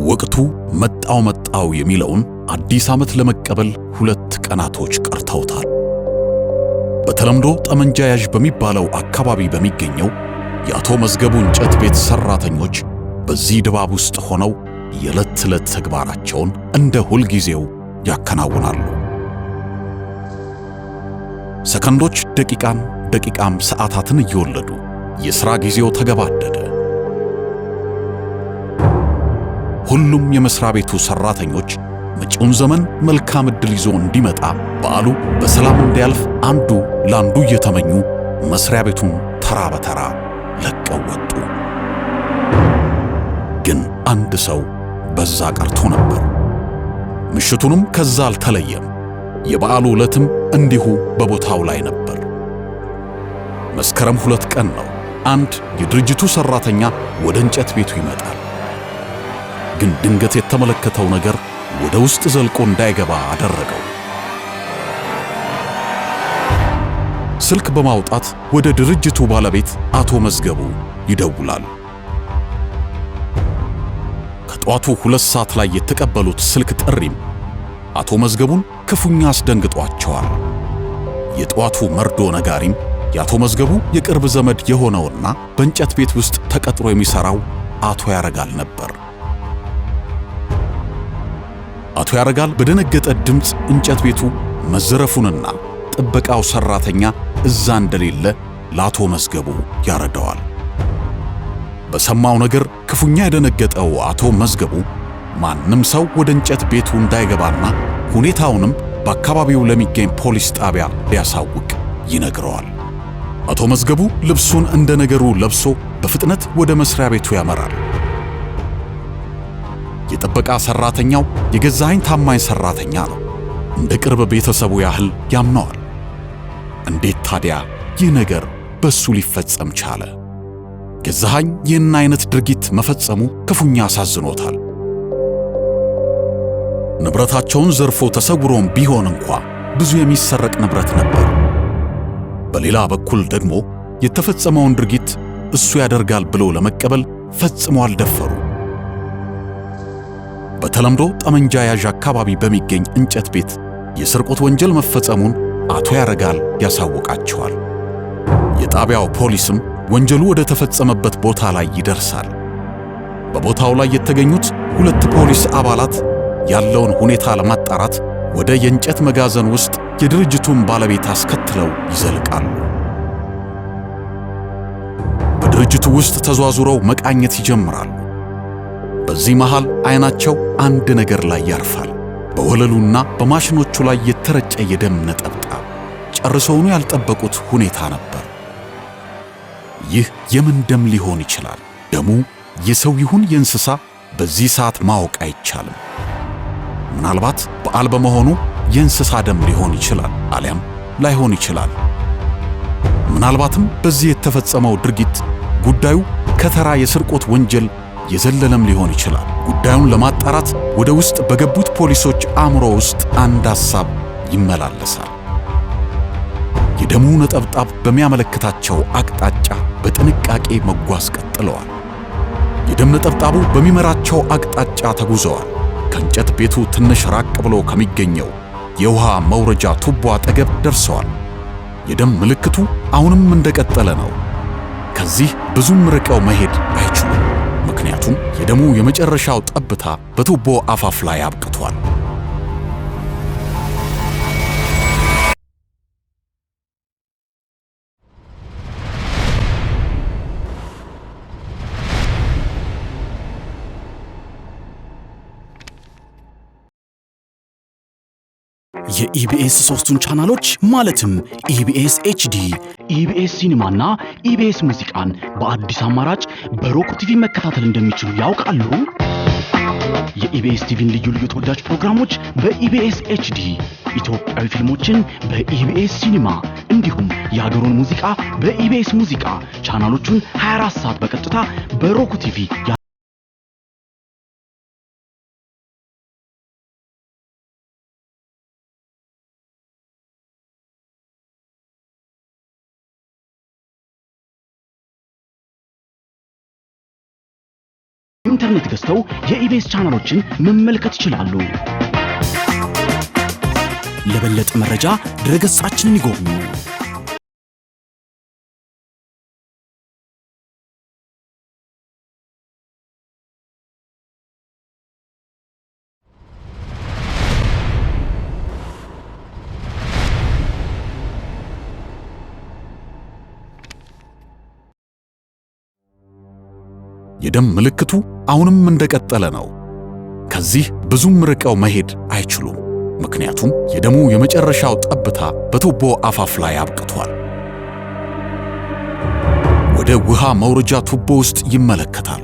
ወቅቱ መጣው የሚለውን አዲስ ዓመት ለመቀበል 2 ቀናቶች ቀርተውታል። በተለምዶ ጠመንጃ ያዥ በሚባለው አካባቢ በሚገኘው የአቶ መዝገቡ እንጨት ቤት ሰራተኞች በዚህ ድባብ ውስጥ ሆነው የዕለት ተዕለት ተግባራቸውን እንደ ሁልጊዜው ያከናውናሉ። ሰከንዶች ደቂቃም ሰዓታትን እየወለዱ የሥራ ጊዜው ተገባደደ። ሁሉም የመስሪያ ቤቱ ሰራተኞች መጪውን ዘመን መልካም ዕድል ይዞ እንዲመጣ በዓሉ በሰላም እንዲያልፍ አንዱ ለአንዱ እየተመኙ መስሪያ ቤቱን ተራ በተራ ለቀው ወጡ። ግን አንድ ሰው በዛ ቀርቶ ነበር። ምሽቱንም ከዛ አልተለየም። የበዓሉ ዕለትም እንዲሁ በቦታው ላይ ነበር። መስከረም 2 ቀን ነው። አንድ የድርጅቱ ሰራተኛ ወደ እንጨት ቤቱ ይመጣል። ግን ድንገት የተመለከተው ነገር ወደ ውስጥ ዘልቆ እንዳይገባ አደረገው። ስልክ በማውጣት ወደ ድርጅቱ ባለቤት አቶ መዝገቡ ይደውላል። ከጠዋቱ 2 ሰዓት ላይ የተቀበሉት ስልክ ጥሪም አቶ መዝገቡን ክፉኛ አስደንግጧቸዋል። የጠዋቱ መርዶ ነጋሪም የአቶ መዝገቡ የቅርብ ዘመድ የሆነውና በእንጨት ቤት ውስጥ ተቀጥሮ የሚሰራው አቶ ያረጋል ነበር። አቶ ያረጋል በደነገጠ ድምፅ እንጨት ቤቱ መዘረፉንና ጥበቃው ሰራተኛ እዛ እንደሌለ ለአቶ መዝገቡ ያረዳዋል። በሰማው ነገር ክፉኛ የደነገጠው አቶ መዝገቡ ማንም ሰው ወደ እንጨት ቤቱ እንዳይገባና ሁኔታውንም በአካባቢው ለሚገኝ ፖሊስ ጣቢያ ሊያሳውቅ ይነግረዋል። አቶ መዝገቡ ልብሱን እንደ ነገሩ ለብሶ በፍጥነት ወደ መስሪያ ቤቱ ያመራል። የጥበቃ ሰራተኛው የገዛኸኝ ታማኝ ሰራተኛ ነው። እንደ ቅርብ ቤተሰቡ ያህል ያምነዋል። እንዴት ታዲያ ይህ ነገር በሱ ሊፈጸም ቻለ? ገዛኸኝ ይህን አይነት ድርጊት መፈጸሙ ክፉኛ አሳዝኖታል። ንብረታቸውን ዘርፎ ተሰውሮም ቢሆን እንኳ ብዙ የሚሰረቅ ንብረት ነበር። በሌላ በኩል ደግሞ የተፈጸመውን ድርጊት እሱ ያደርጋል ብሎ ለመቀበል ፈጽሞ አልደፈሩ። በተለምዶ ጠመንጃ ያዥ አካባቢ በሚገኝ እንጨት ቤት የስርቆት ወንጀል መፈጸሙን አቶ ያረጋል ያሳውቃቸዋል። የጣቢያው ፖሊስም ወንጀሉ ወደ ተፈጸመበት ቦታ ላይ ይደርሳል። በቦታው ላይ የተገኙት 2 ፖሊስ አባላት ያለውን ሁኔታ ለማጣራት ወደ የእንጨት መጋዘን ውስጥ የድርጅቱን ባለቤት አስከትለው ይዘልቃሉ። በድርጅቱ ውስጥ ተዟዙረው መቃኘት ይጀምራሉ። በዚህ መሃል አይናቸው አንድ ነገር ላይ ያርፋል። በወለሉና በማሽኖቹ ላይ የተረጨ የደም ነጠብጣብ። ጨርሰውኑ ያልጠበቁት ሁኔታ ነበር። ይህ የምን ደም ሊሆን ይችላል? ደሙ የሰው ይሁን የእንስሳ በዚህ ሰዓት ማወቅ አይቻልም። ምናልባት በዓል በመሆኑ የእንስሳ ደም ሊሆን ይችላል፣ አሊያም ላይሆን ይችላል። ምናልባትም በዚህ የተፈጸመው ድርጊት ጉዳዩ ከተራ የስርቆት ወንጀል የዘለለም ሊሆን ይችላል። ጉዳዩን ለማጣራት ወደ ውስጥ በገቡት ፖሊሶች አእምሮ ውስጥ አንድ ሐሳብ ይመላለሳል። የደሙ ነጠብጣብ በሚያመለክታቸው አቅጣጫ በጥንቃቄ መጓዝ ቀጥለዋል። የደም ነጠብጣቡ በሚመራቸው አቅጣጫ ተጉዘዋል። ከእንጨት ቤቱ ትንሽ ራቅ ብሎ ከሚገኘው የውሃ መውረጃ ቱቦ አጠገብ ደርሰዋል። የደም ምልክቱ አሁንም እንደቀጠለ ነው። ከዚህ ብዙም ርቀው መሄድ አይችሉም። ምክንያቱም የደሙ የመጨረሻው ጠብታ በቱቦ አፋፍ ላይ አብቅቷል። የኢቢኤስ 3ቱን ቻናሎች ማለትም ኢቢኤስ ኤችዲ፣ ኢቢኤስ ሲኒማና ኢቢኤስ ሙዚቃን በአዲስ አማራጭ በሮክ ቲቪ መከታተል እንደሚችሉ ያውቃሉ? የኢቢኤስ ቲቪን ልዩ ልዩ ተወዳጅ ፕሮግራሞች በኢቢኤስ ኤችዲ፣ ኢትዮጵያዊ ፊልሞችን በኢቢኤስ ሲኒማ እንዲሁም የሀገሩን ሙዚቃ በኢቢኤስ ሙዚቃ ቻናሎቹን 24 ሰዓት በቀጥታ በሮክ ቲቪ ኢንተርኔት ገዝተው የኢቢኤስ ቻናሎችን መመልከት ይችላሉ። ለበለጠ መረጃ ድረገጻችንን ይጎብኙ። የደም ምልክቱ አሁንም እንደቀጠለ ነው። ከዚህ ብዙም ርቀው መሄድ አይችሉም። ምክንያቱም የደሙ የመጨረሻው ጠብታ በቱቦ አፋፍ ላይ አብቅቷል። ወደ ውሃ መውረጃ ቱቦ ውስጥ ይመለከታሉ።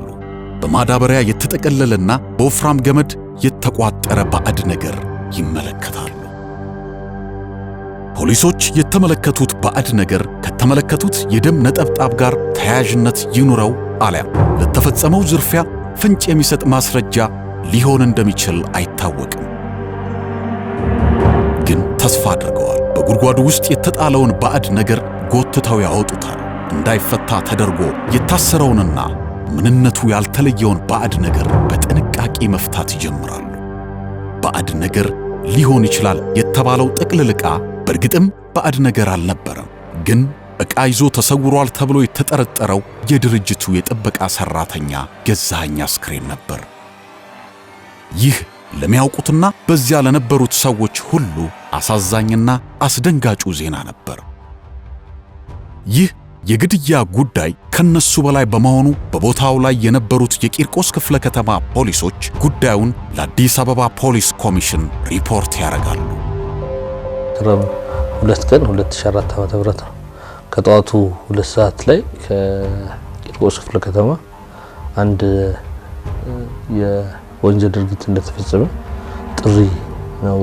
በማዳበሪያ የተጠቀለለና በወፍራም ገመድ የተቋጠረ ባዕድ ነገር ይመለከታሉ። ፖሊሶች የተመለከቱት ባዕድ ነገር ከተመለከቱት የደም ነጠብጣብ ጋር ተያያዥነት ይኑረው አሊያም ለተፈጸመው ዝርፊያ ፍንጭ የሚሰጥ ማስረጃ ሊሆን እንደሚችል አይታወቅም። ግን ተስፋ አድርገዋል። በጉድጓዱ ውስጥ የተጣለውን ባዕድ ነገር ጎትተው ያወጡታል። እንዳይፈታ ተደርጎ የታሰረውንና ምንነቱ ያልተለየውን ባዕድ ነገር በጥንቃቄ መፍታት ይጀምራሉ። ባዕድ ነገር ሊሆን ይችላል የተባለው ጥቅልል ዕቃ በእርግጥም ባዕድ ነገር አልነበረም። ግን ዕቃ ይዞ ተሰውሯል ተብሎ የተጠረጠረው የድርጅቱ የጥበቃ ሠራተኛ ገዛኸኝ አስክሬን ነበር። ይህ ለሚያውቁትና በዚያ ለነበሩት ሰዎች ሁሉ አሳዛኝና አስደንጋጩ ዜና ነበር። ይህ የግድያ ጉዳይ ከነሱ በላይ በመሆኑ በቦታው ላይ የነበሩት የቂርቆስ ክፍለ ከተማ ፖሊሶች ጉዳዩን ለአዲስ አበባ ፖሊስ ኮሚሽን ሪፖርት ያደርጋሉ። መስከረም 2 ቀን 2004 ዓ.ም ነው። ከጠዋቱ 2 ሰዓት ላይ ከቂርቆስ ክፍለ ከተማ አንድ የወንጀል ድርጊት እንደተፈጸመ ጥሪ ነው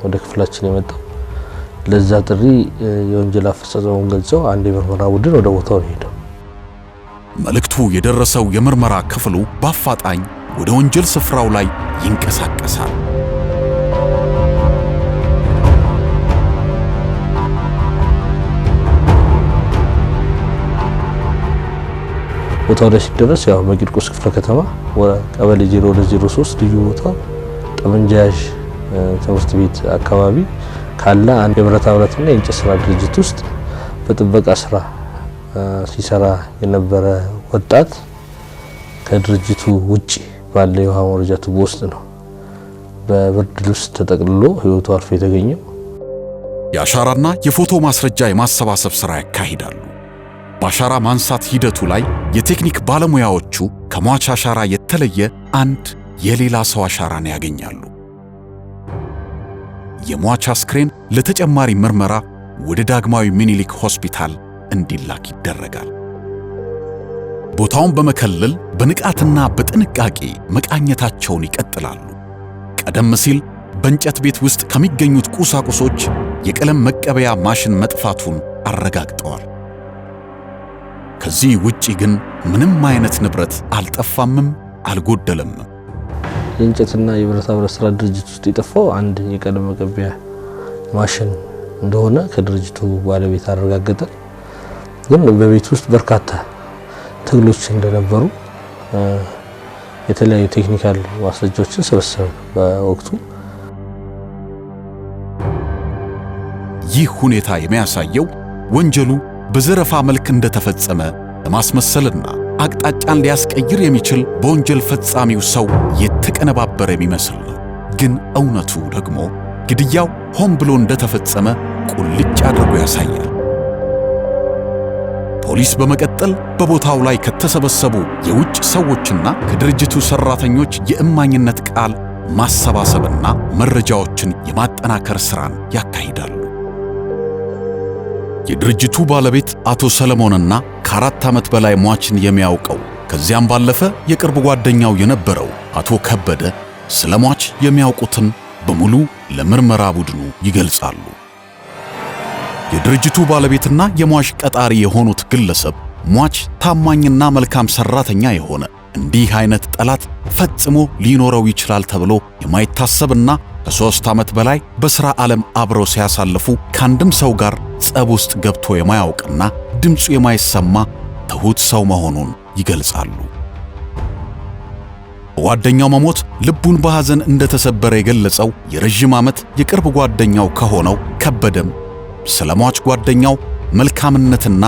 ወደ ክፍላችን የመጣው። ለዛ ጥሪ የወንጀል አፈጻጸሙን ገልጸው አንድ የምርመራ ቡድን ወደ ቦታው ሄደው መልእክቱ የደረሰው የምርመራ ክፍሉ በአፋጣኝ ወደ ወንጀል ስፍራው ላይ ይንቀሳቀሳል። ቦታው ላይ ሲደረስ ያው በቂርቆስ ክፍለ ከተማ ቀበሌ 0203 ልዩ ቦታ ጠመንጃያዥ ትምህርት ቤት አካባቢ ካለ አንድ የብረታ ብረትና የእንጨት ስራ ድርጅት ውስጥ በጥበቃ ስራ ሲሰራ የነበረ ወጣት ከድርጅቱ ውጪ ባለ የውሃ መውረጃ ቱቦ ውስጥ ነው በብርድ ልብስ ተጠቅልሎ ህይወቱ አልፎ የተገኘው። የአሻራና የፎቶ ማስረጃ የማሰባሰብ ሥራ ያካሂዳሉ። በአሻራ ማንሳት ሂደቱ ላይ የቴክኒክ ባለሙያዎቹ ከሟች አሻራ የተለየ አንድ የሌላ ሰው አሻራን ያገኛሉ። የሟች አስክሬን ለተጨማሪ ምርመራ ወደ ዳግማዊ ምኒልክ ሆስፒታል እንዲላክ ይደረጋል። ቦታውን በመከለል በንቃትና በጥንቃቄ መቃኘታቸውን ይቀጥላሉ። ቀደም ሲል በእንጨት ቤት ውስጥ ከሚገኙት ቁሳቁሶች የቀለም መቀበያ ማሽን መጥፋቱን አረጋግጠዋል። ከዚህ ውጪ ግን ምንም አይነት ንብረት አልጠፋምም አልጎደለም። የእንጨትና የብረታ ብረት ስራ ድርጅት ውስጥ የጠፋው አንድ የቀለም መቀበያ ማሽን እንደሆነ ከድርጅቱ ባለቤት አረጋገጠ። ግን በቤት ውስጥ በርካታ ትግሎች እንደነበሩ የተለያዩ ቴክኒካል ማስረጃዎችን ሰበሰበ። በወቅቱ ይህ ሁኔታ የሚያሳየው ወንጀሉ በዘረፋ መልክ እንደተፈጸመ ለማስመሰልና አቅጣጫን ሊያስቀይር የሚችል በወንጀል ፈጻሚው ሰው የተቀነባበረ የሚመስል ነው። ግን እውነቱ ደግሞ ግድያው ሆን ብሎ እንደተፈጸመ ቁልጭ አድርጎ ያሳያል። ፖሊስ በመቀጠል በቦታው ላይ ከተሰበሰቡ የውጭ ሰዎችና ከድርጅቱ ሰራተኞች የእማኝነት ቃል ማሰባሰብና መረጃዎችን የማጠናከር ሥራን ያካሂዳሉ። የድርጅቱ ባለቤት አቶ ሰለሞንና ከ4 ዓመት በላይ ሟችን የሚያውቀው ከዚያም ባለፈ የቅርብ ጓደኛው የነበረው አቶ ከበደ ስለ ሟች የሚያውቁትን በሙሉ ለምርመራ ቡድኑ ይገልጻሉ። የድርጅቱ ባለቤትና የሟች ቀጣሪ የሆኑት ግለሰብ ሟች ታማኝና መልካም ሰራተኛ የሆነ እንዲህ አይነት ጠላት ፈጽሞ ሊኖረው ይችላል ተብሎ የማይታሰብና ከ3 ዓመት በላይ በሥራ ዓለም አብረው ሲያሳልፉ ከአንድም ሰው ጋር ጸብ ውስጥ ገብቶ የማያውቅና ድምፁ የማይሰማ ትሑት ሰው መሆኑን ይገልጻሉ። በጓደኛው መሞት ልቡን በሐዘን እንደተሰበረ የገለጸው የረጅም ዓመት የቅርብ ጓደኛው ከሆነው ከበደም ስለ ሟች ጓደኛው መልካምነትና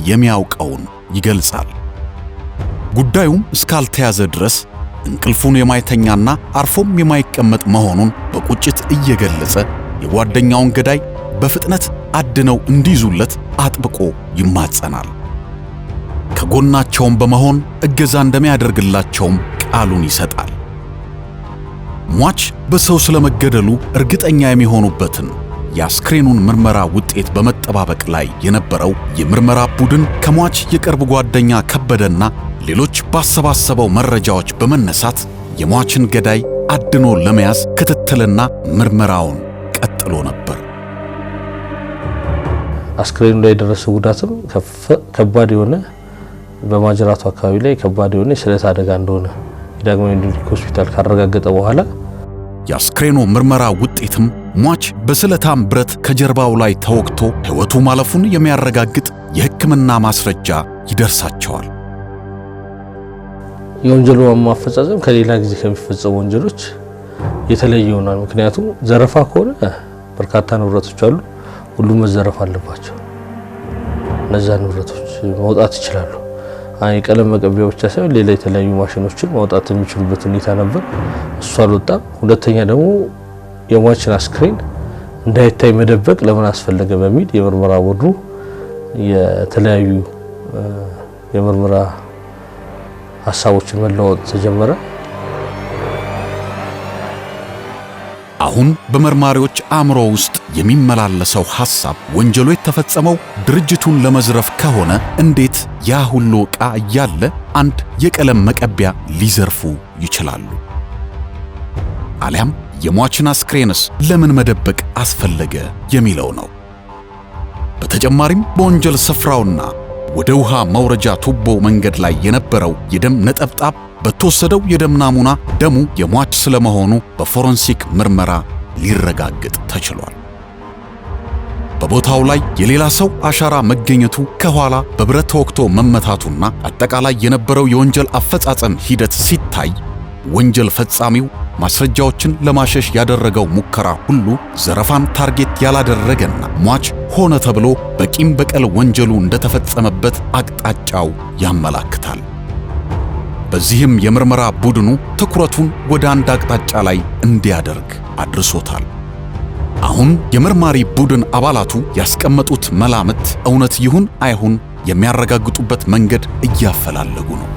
የሚያውቀውን ይገልጻል። ጉዳዩም እስካልተያዘ ድረስ እንቅልፉን የማይተኛና አርፎም የማይቀመጥ መሆኑን በቁጭት እየገለጸ የጓደኛውን ገዳይ በፍጥነት አድነው እንዲይዙለት አጥብቆ ይማጸናል። ከጎናቸውም በመሆን እገዛ እንደሚያደርግላቸውም ቃሉን ይሰጣል። ሟች በሰው ስለመገደሉ እርግጠኛ የሚሆኑበትን የአስክሬኑን ምርመራ ውጤት በመጠባበቅ ላይ የነበረው የምርመራ ቡድን ከሟች የቅርብ ጓደኛ ከበደና ሌሎች ባሰባሰበው መረጃዎች በመነሳት የሟችን ገዳይ አድኖ ለመያዝ ክትትልና ምርመራውን ቀጥሎ ነበር። አስክሬኑ ላይ የደረሰው ጉዳትም ከባድ የሆነ በማጅራቱ አካባቢ ላይ ከባድ የሆነ የስለት አደጋ እንደሆነ ዳግማዊ ምኒልክ ሆስፒታል ካረጋገጠ በኋላ የአስክሬኑ ምርመራ ውጤትም ሟች በስለታም ብረት ከጀርባው ላይ ተወግቶ ሕይወቱ ማለፉን የሚያረጋግጥ የሕክምና ማስረጃ ይደርሳቸዋል። የወንጀሉ ማፈጻጸም ከሌላ ጊዜ ከሚፈጸሙ ወንጀሎች የተለየ ይሆናል። ምክንያቱም ዘረፋ ከሆነ በርካታ ንብረቶች አሉ፣ ሁሉም መዘረፍ አለባቸው። እነዛ ንብረቶች መውጣት ይችላሉ። የቀለም መቀቢያ ብቻ ሳይሆን ሌላ የተለያዩ ማሽኖችን ማውጣት የሚችሉበት ሁኔታ ነበር። እሱ አልወጣም። ሁለተኛ ደግሞ የሟችን አስክሬን እንዳይታይ መደበቅ ለምን አስፈለገ በሚል የምርመራ ቡድኑ የተለያዩ የምርመራ ሐሳቦችን መለዋወጥ ተጀመረ። አሁን በመርማሪዎች አእምሮ ውስጥ የሚመላለሰው ሐሳብ ወንጀሉ የተፈጸመው ድርጅቱን ለመዝረፍ ከሆነ እንዴት ያ ሁሉ ዕቃ እያለ አንድ የቀለም መቀቢያ ሊዘርፉ ይችላሉ? አሊያም የሟችን አስክሬንስ ለምን መደበቅ አስፈለገ የሚለው ነው። በተጨማሪም በወንጀል ስፍራውና ወደ ውሃ መውረጃ ቱቦ መንገድ ላይ የነበረው የደም ነጠብጣብ በተወሰደው የደም ናሙና ደሙ የሟች ስለመሆኑ በፎረንሲክ ምርመራ ሊረጋገጥ ተችሏል። በቦታው ላይ የሌላ ሰው አሻራ መገኘቱ ከኋላ በብረት ተወግቶ መመታቱና አጠቃላይ የነበረው የወንጀል አፈጻጸም ሂደት ሲታይ ወንጀል ፈጻሚው ማስረጃዎችን ለማሸሽ ያደረገው ሙከራ ሁሉ ዘረፋን ታርጌት ያላደረገና ሟች ሆነ ተብሎ በቂም በቀል ወንጀሉ እንደተፈጸመበት አቅጣጫው ያመላክታል። በዚህም የምርመራ ቡድኑ ትኩረቱን ወደ አንድ አቅጣጫ ላይ እንዲያደርግ አድርሶታል። አሁን የመርማሪ ቡድን አባላቱ ያስቀመጡት መላምት እውነት ይሁን አይሁን የሚያረጋግጡበት መንገድ እያፈላለጉ ነው።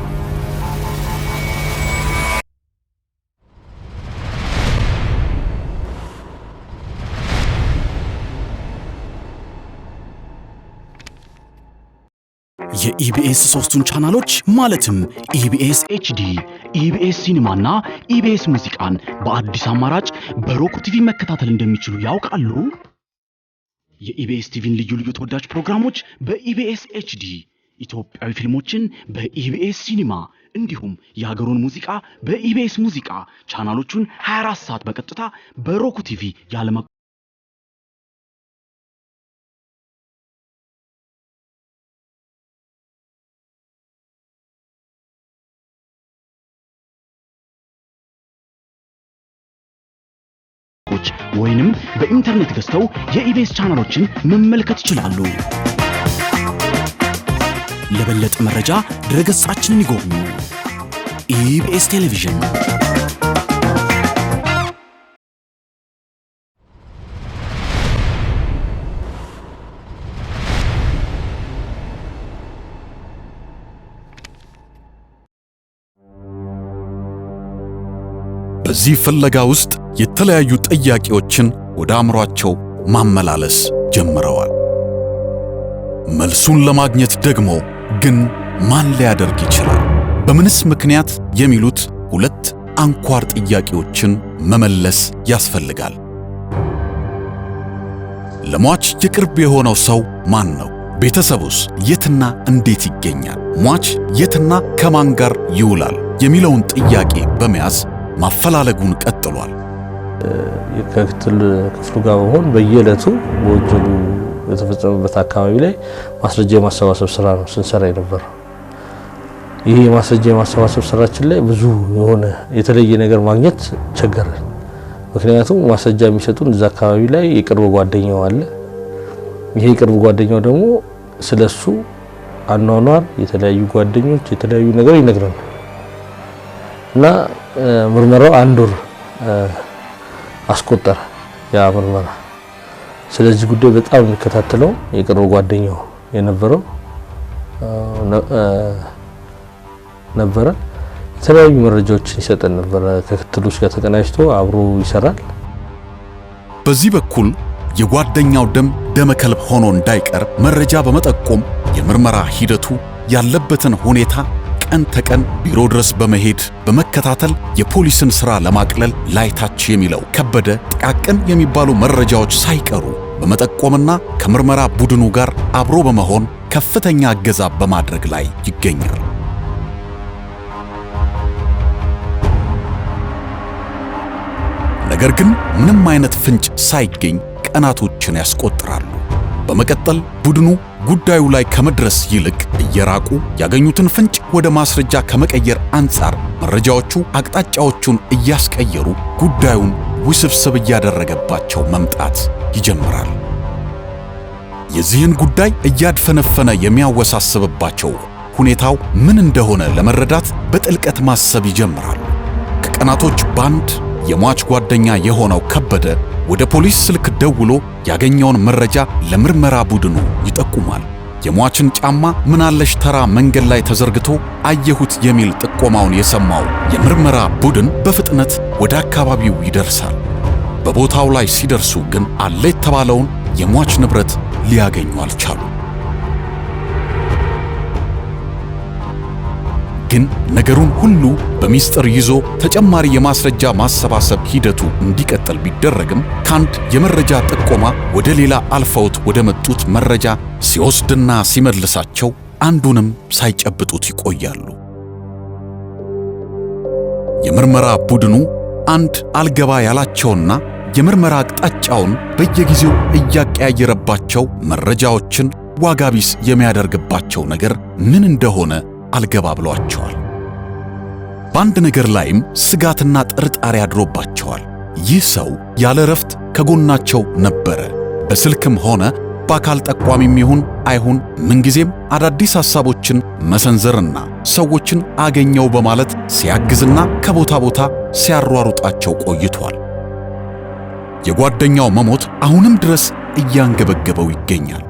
የኢቢኤስ ሶስቱን ቻናሎች ማለትም ኢቢኤስ ኤችዲ፣ ኢቢኤስ ሲኒማና ኢቢኤስ ሙዚቃን በአዲስ አማራጭ በሮክ ቲቪ መከታተል እንደሚችሉ ያውቃሉ? የኢቢኤስ ቲቪን ልዩ ልዩ ተወዳጅ ፕሮግራሞች በኢቢኤስ ኤችዲ፣ ኢትዮጵያዊ ፊልሞችን በኢቢኤስ ሲኒማ እንዲሁም የሀገሩን ሙዚቃ በኢቢኤስ ሙዚቃ ቻናሎቹን 24 ሰዓት በቀጥታ በሮክ ቲቪ ያለመ ወይንም በኢንተርኔት ገዝተው የኢቢኤስ ቻናሎችን መመልከት ይችላሉ። ለበለጠ መረጃ ድረገጻችንን ይጎብኙ። ኢቢኤስ ቴሌቪዥን። በዚህ ፍለጋ ውስጥ የተለያዩ ጥያቄዎችን ወደ አእምሯቸው ማመላለስ ጀምረዋል። መልሱን ለማግኘት ደግሞ ግን ማን ሊያደርግ ይችላል? በምንስ ምክንያት የሚሉት ሁለት አንኳር ጥያቄዎችን መመለስ ያስፈልጋል። ለሟች የቅርብ የሆነው ሰው ማን ነው? ቤተሰቡስ የትና እንዴት ይገኛል? ሟች የትና ከማን ጋር ይውላል? የሚለውን ጥያቄ በመያዝ ማፈላለጉን ቀጥሏል። ከክትል ክፍሉ ጋር በመሆን በየዕለቱ ወንጀሉ የተፈጸመበት አካባቢ ላይ ማስረጃ የማሰባሰብ ስራ ነው ስንሰራ የነበረው። ይሄ ማስረጃ የማሰባሰብ ስራችን ላይ ብዙ የሆነ የተለየ ነገር ማግኘት ቸገረን። ምክንያቱም ማስረጃ የሚሰጡን እዛ አካባቢ ላይ የቅርብ ጓደኛው አለ። ይሄ የቅርብ ጓደኛው ደግሞ ስለሱ አኗኗር የተለያዩ ጓደኞች የተለያዩ ነገር ይነግረናል እና ምርመራው 1 ወር አስቆጠረ ያ ምርመራ። ስለዚህ ጉዳይ በጣም የሚከታተለው የቅርብ ጓደኛው የነበረው ነበረ። የተለያዩ መረጃዎችን ይሰጠን ነበር። ከክትሎች ጋር ተቀናጅቶ አብሮ ይሰራል። በዚህ በኩል የጓደኛው ደም ደመከልብ ሆኖ እንዳይቀር መረጃ በመጠቆም የምርመራ ሂደቱ ያለበትን ሁኔታ ቀን ተቀን ቢሮ ድረስ በመሄድ በመከታተል የፖሊስን ሥራ ለማቅለል ላይታች የሚለው ከበደ ጥቃቅን የሚባሉ መረጃዎች ሳይቀሩ በመጠቆምና ከምርመራ ቡድኑ ጋር አብሮ በመሆን ከፍተኛ እገዛ በማድረግ ላይ ይገኛል። ነገር ግን ምንም አይነት ፍንጭ ሳይገኝ ቀናቶችን ያስቆጥራሉ። በመቀጠል ቡድኑ ጉዳዩ ላይ ከመድረስ ይልቅ እየራቁ ያገኙትን ፍንጭ ወደ ማስረጃ ከመቀየር አንጻር መረጃዎቹ አቅጣጫዎቹን እያስቀየሩ ጉዳዩን ውስብስብ እያደረገባቸው መምጣት ይጀምራል። የዚህን ጉዳይ እያድፈነፈነ የሚያወሳስብባቸው ሁኔታው ምን እንደሆነ ለመረዳት በጥልቀት ማሰብ ይጀምራሉ። ከቀናቶች ባንድ የሟች ጓደኛ የሆነው ከበደ ወደ ፖሊስ ስልክ ደውሎ ያገኘውን መረጃ ለምርመራ ቡድኑ ይጠቁማል። የሟችን ጫማ ምናለሽ ተራ መንገድ ላይ ተዘርግቶ አየሁት የሚል ጥቆማውን የሰማው የምርመራ ቡድን በፍጥነት ወደ አካባቢው ይደርሳል። በቦታው ላይ ሲደርሱ ግን አለ የተባለውን የሟች ንብረት ሊያገኙ አልቻሉ። ግን ነገሩን ሁሉ በሚስጥር ይዞ ተጨማሪ የማስረጃ ማሰባሰብ ሂደቱ እንዲቀጥል ቢደረግም ካንድ የመረጃ ጥቆማ ወደ ሌላ አልፈውት ወደ መጡት መረጃ ሲወስድና ሲመልሳቸው አንዱንም ሳይጨብጡት ይቆያሉ። የምርመራ ቡድኑ አንድ አልገባ ያላቸውና የምርመራ አቅጣጫውን በየጊዜው እያቀያየረባቸው መረጃዎችን ዋጋ ቢስ የሚያደርግባቸው ነገር ምን እንደሆነ አልገባ ብሏቸዋል። በአንድ ነገር ላይም ስጋትና ጥርጣሬ አድሮባቸዋል። ይህ ሰው ያለ ረፍት ከጎናቸው ነበረ። በስልክም ሆነ በአካል ጠቋሚም ይሁን አይሁን ምንጊዜም አዳዲስ ሐሳቦችን መሰንዘርና ሰዎችን አገኘው በማለት ሲያግዝና ከቦታ ቦታ ሲያሯሩጣቸው ቆይቷል። የጓደኛው መሞት አሁንም ድረስ እያንገበገበው ይገኛል።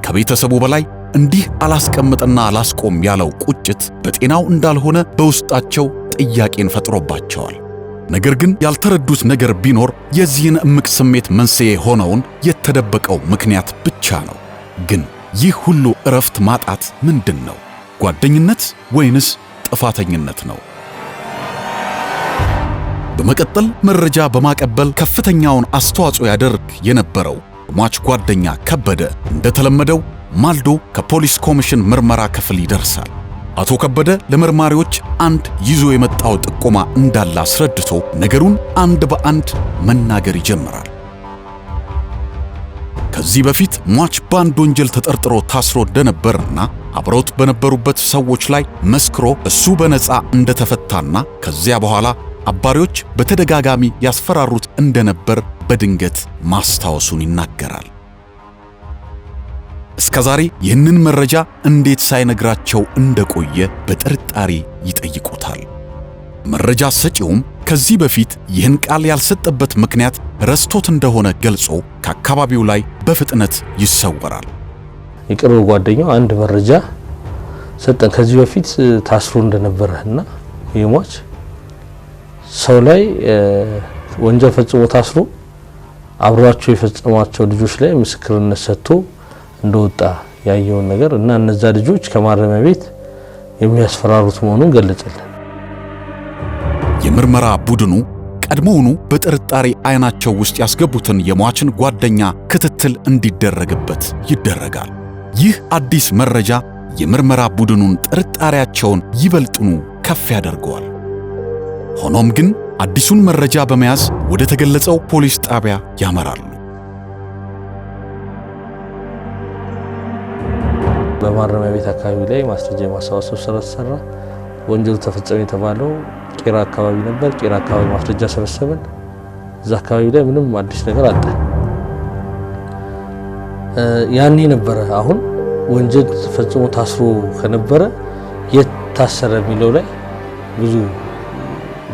ከቤተሰቡ በላይ እንዲህ አላስቀምጥና አላስቆም ያለው ቁጭት በጤናው እንዳልሆነ በውስጣቸው ጥያቄን ፈጥሮባቸዋል። ነገር ግን ያልተረዱት ነገር ቢኖር የዚህን እምቅ ስሜት መንስኤ ሆነውን የተደበቀው ምክንያት ብቻ ነው። ግን ይህ ሁሉ እረፍት ማጣት ምንድን ነው? ጓደኝነት ወይንስ ጥፋተኝነት ነው? በመቀጠል መረጃ በማቀበል ከፍተኛውን አስተዋጽኦ ያደርግ የነበረው ሟች ጓደኛ ከበደ እንደተለመደው ማልዶ ከፖሊስ ኮሚሽን ምርመራ ክፍል ይደርሳል። አቶ ከበደ ለመርማሪዎች አንድ ይዞ የመጣው ጥቆማ እንዳለ አስረድቶ ነገሩን አንድ በአንድ መናገር ይጀምራል። ከዚህ በፊት ሟች በአንድ ወንጀል ተጠርጥሮ ታስሮ እንደነበርና አብረውት በነበሩበት ሰዎች ላይ መስክሮ እሱ በነፃ እንደተፈታና ከዚያ በኋላ አባሪዎች በተደጋጋሚ ያስፈራሩት እንደነበር በድንገት ማስታወሱን ይናገራል። እስከዛሬ ይህንን መረጃ እንዴት ሳይነግራቸው እንደቆየ በጥርጣሬ ይጠይቁታል። መረጃ ሰጪውም ከዚህ በፊት ይህን ቃል ያልሰጠበት ምክንያት ረስቶት እንደሆነ ገልጾ ከአካባቢው ላይ በፍጥነት ይሰወራል። የቅርብ ጓደኛው አንድ መረጃ ሰጠን። ከዚህ በፊት ታስሮ እንደነበረና የሟች ሰው ላይ ወንጀል ፈጽሞ ታስሮ አብሯቸው የፈጸሟቸው ልጆች ላይ ምስክርነት ሰጥቶ እንደወጣ ያየውን ነገር እና እነዛ ልጆች ከማረሚያ ቤት የሚያስፈራሩት መሆኑን ገለጸልን። የምርመራ ቡድኑ ቀድሞውኑ በጥርጣሬ አይናቸው ውስጥ ያስገቡትን የሟችን ጓደኛ ክትትል እንዲደረግበት ይደረጋል። ይህ አዲስ መረጃ የምርመራ ቡድኑን ጥርጣሬያቸውን ይበልጡኑ ከፍ ያደርገዋል። ሆኖም ግን አዲሱን መረጃ በመያዝ ወደ ተገለጸው ፖሊስ ጣቢያ ያመራሉ። በማረሚያ ቤት አካባቢ ላይ ማስረጃ የማሰባሰብ ስራ ተሰራ። ወንጀሉ ተፈጸመ የተባለው ቄራ አካባቢ ነበር። ቄራ አካባቢ ማስረጃ ሰበሰብን። እዛ አካባቢ ላይ ምንም አዲስ ነገር አጣ። ያኔ ነበረ አሁን ወንጀል ፈጽሞ ታስሮ ከነበረ የታሰረ የሚለው ላይ ብዙ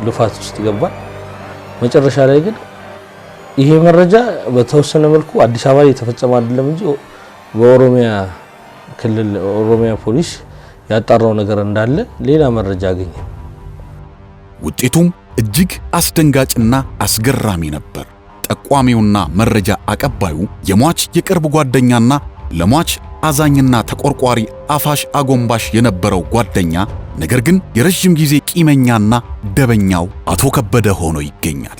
ልፋት ውስጥ ገባል። መጨረሻ ላይ ግን ይሄ መረጃ በተወሰነ መልኩ አዲስ አበባ የተፈጸመ አይደለም እንጂ በኦሮሚያ ክልል ኦሮሚያ ፖሊስ ያጣራው ነገር እንዳለ ሌላ መረጃ አገኘ። ውጤቱም እጅግ አስደንጋጭና አስገራሚ ነበር። ጠቋሚውና መረጃ አቀባዩ የሟች የቅርብ ጓደኛና ለሟች አዛኝና ተቆርቋሪ አፋሽ አጎንባሽ የነበረው ጓደኛ ነገር ግን የረጅም ጊዜ ቂመኛና ደበኛው አቶ ከበደ ሆኖ ይገኛል።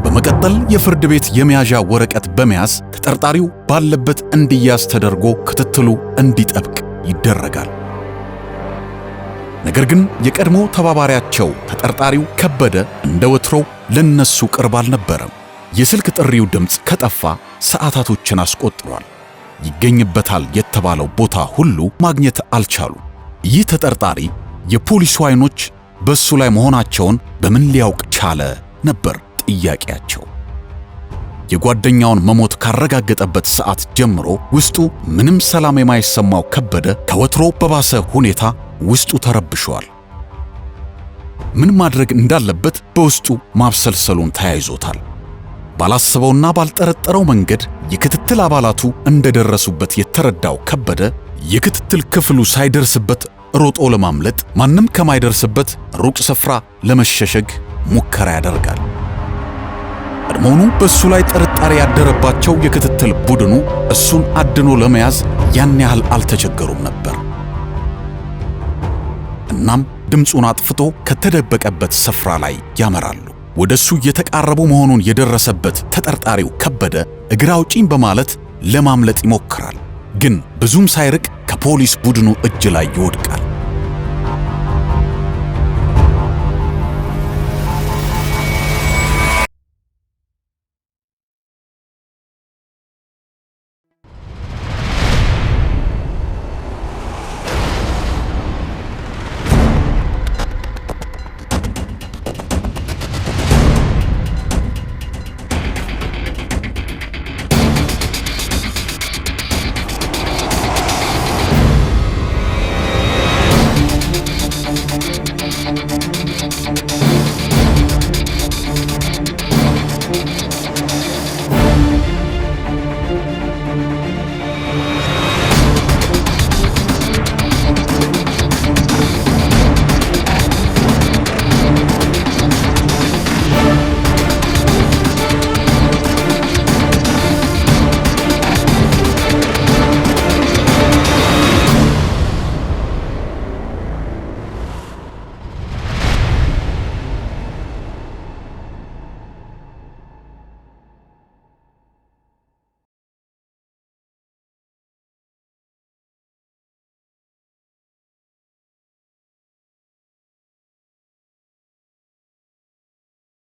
በመቀጠል የፍርድ ቤት የመያዣ ወረቀት በመያዝ ተጠርጣሪው ባለበት እንዲያዝ ተደርጎ ክትትሉ እንዲጠብቅ ይደረጋል። ነገር ግን የቀድሞ ተባባሪያቸው ተጠርጣሪው ከበደ እንደ ወትሮው ለነሱ ቅርብ አልነበረም። የስልክ ጥሪው ድምፅ ከጠፋ ሰዓታቶችን አስቆጥሯል። ይገኝበታል የተባለው ቦታ ሁሉ ማግኘት አልቻሉም። ይህ ተጠርጣሪ የፖሊሱ አይኖች በሱ ላይ መሆናቸውን በምን ሊያውቅ ቻለ ነበር ጥያቄያቸው። የጓደኛውን መሞት ካረጋገጠበት ሰዓት ጀምሮ ውስጡ ምንም ሰላም የማይሰማው ከበደ ከወትሮ በባሰ ሁኔታ ውስጡ ተረብሿል። ምን ማድረግ እንዳለበት በውስጡ ማብሰልሰሉን ተያይዞታል። ባላሰበውና ባልጠረጠረው መንገድ የክትትል አባላቱ እንደደረሱበት የተረዳው ከበደ የክትትል ክፍሉ ሳይደርስበት ሮጦ ለማምለጥ ማንም ከማይደርስበት ሩቅ ስፍራ ለመሸሸግ ሙከራ ያደርጋል። ቀድሞውኑ በሱ ላይ ጥርጣሬ ያደረባቸው የክትትል ቡድኑ እሱን አድኖ ለመያዝ ያን ያህል አልተቸገሩም ነበር። እናም ድምፁን አጥፍቶ ከተደበቀበት ስፍራ ላይ ያመራሉ። ወደሱ እየተቃረቡ መሆኑን የደረሰበት ተጠርጣሪው ከበደ እግር አውጪኝ በማለት ለማምለጥ ይሞክራል። ግን ብዙም ሳይርቅ ከፖሊስ ቡድኑ እጅ ላይ ይወድቃል።